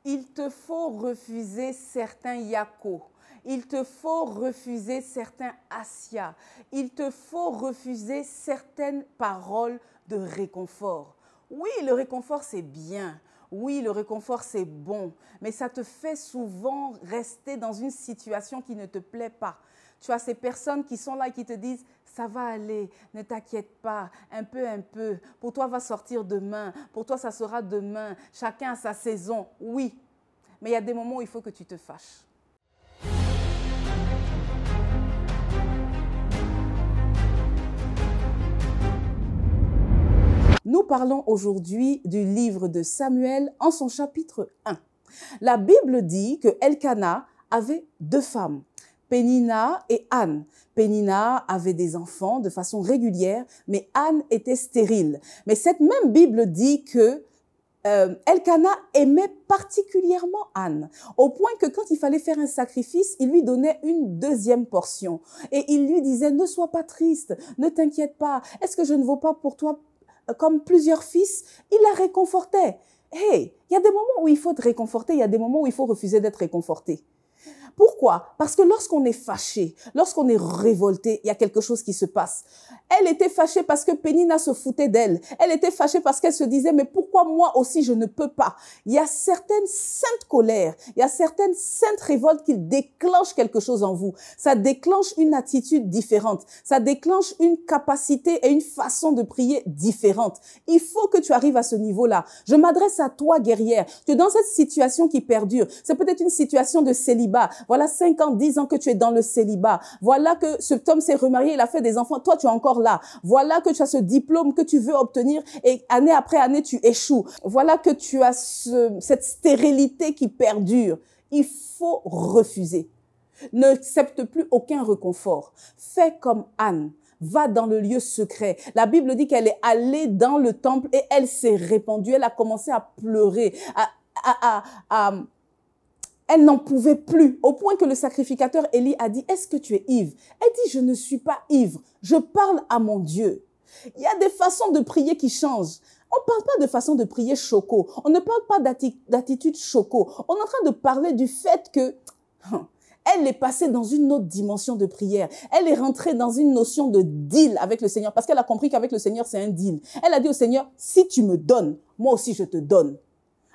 Il te faut refuser certains yako. Il te faut refuser certains asia. Il te faut refuser certaines paroles de réconfort. Oui, le réconfort, c'est bien. Oui, le réconfort, c'est bon. Mais ça te fait souvent rester dans une situation qui ne te plaît pas. Tu as ces personnes qui sont là et qui te disent « ça va aller, ne t'inquiète pas, un peu. Pour toi, va sortir demain. Pour toi, ça sera demain. Chacun a sa saison. » Oui, mais il y a des moments où il faut que tu te fâches. Nous parlons aujourd'hui du livre de Samuel en son chapitre 1. La Bible dit que Elkana avait 2 femmes, Pénina et Anne. Pénina avait des enfants de façon régulière, mais Anne était stérile. Mais cette même Bible dit que Elkana aimait particulièrement Anne, au point que quand il fallait faire un sacrifice, il lui donnait une 2e portion. Et il lui disait, ne sois pas triste, ne t'inquiète pas, est-ce que je ne vaux pas pour toi comme plusieurs fils? Il la réconfortait. Hey, il y a des moments où il faut te réconforter, il y a des moments où il faut refuser d'être réconforté. Pourquoi? Parce que lorsqu'on est fâché, lorsqu'on est révolté, il y a quelque chose qui se passe. Elle était fâchée parce que Pénina se foutait d'elle. Elle était fâchée parce qu'elle se disait, mais pourquoi moi aussi je ne peux pas? Il y a certaines saintes colères, il y a certaines saintes révoltes qui déclenchent quelque chose en vous. Ça déclenche une attitude différente. Ça déclenche une capacité et une façon de prier différente. Il faut que tu arrives à ce niveau-là. Je m'adresse à toi, guerrière. Tu es dans cette situation qui perdure. C'est peut-être une situation de célibat. Voilà 5 ans, 10 ans que tu es dans le célibat. Voilà que cet homme s'est remarié, il a fait des enfants. Toi, tu es encore là. Voilà que tu as ce diplôme que tu veux obtenir et année après année, tu échoues. Voilà que tu as cette stérilité qui perdure. Il faut refuser. N'accepte plus aucun réconfort. Fais comme Anne. Va dans le lieu secret. La Bible dit qu'elle est allée dans le temple et elle s'est répandue. Elle a commencé à pleurer, elle n'en pouvait plus, au point que le sacrificateur Élie a dit, est-ce que tu es ivre? Elle dit, je ne suis pas ivre, je parle à mon Dieu. Il y a des façons de prier qui changent. On ne parle pas de façon de prier choco, on ne parle pas d'attitude choco. On est en train de parler du fait que elle est passée dans une autre dimension de prière. Elle est rentrée dans une notion de deal avec le Seigneur, parce qu'elle a compris qu'avec le Seigneur, c'est un deal. Elle a dit au Seigneur, si tu me donnes, moi aussi je te donne.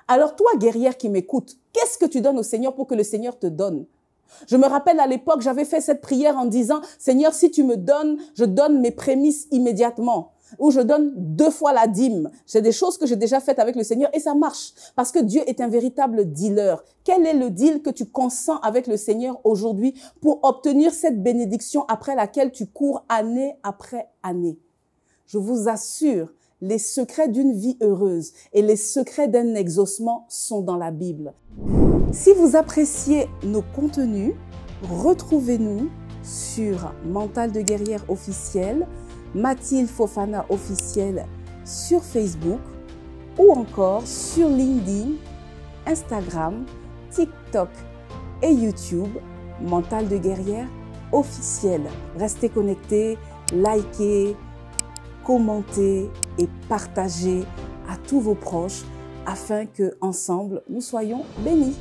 Alors toi, guerrière qui m'écoute, qu'est-ce que tu donnes au Seigneur pour que le Seigneur te donne? Je me rappelle à l'époque, j'avais fait cette prière en disant, Seigneur, si tu me donnes, je donne mes prémices immédiatement. Ou je donne 2 fois la dîme. C'est des choses que j'ai déjà faites avec le Seigneur et ça marche. Parce que Dieu est un véritable dealer. Quel est le deal que tu consens avec le Seigneur aujourd'hui pour obtenir cette bénédiction après laquelle tu cours année après année? Je vous assure, les secrets d'une vie heureuse et les secrets d'un exaucement sont dans la Bible. Si vous appréciez nos contenus, retrouvez-nous sur Mental de Guerrière officiel, Mathilde Fofana officiel sur Facebook ou encore sur LinkedIn, Instagram, TikTok et YouTube, Mental de Guerrière officiel. Restez connectés, likez, commentez et partagez à tous vos proches afin que ensemble nous soyons bénis.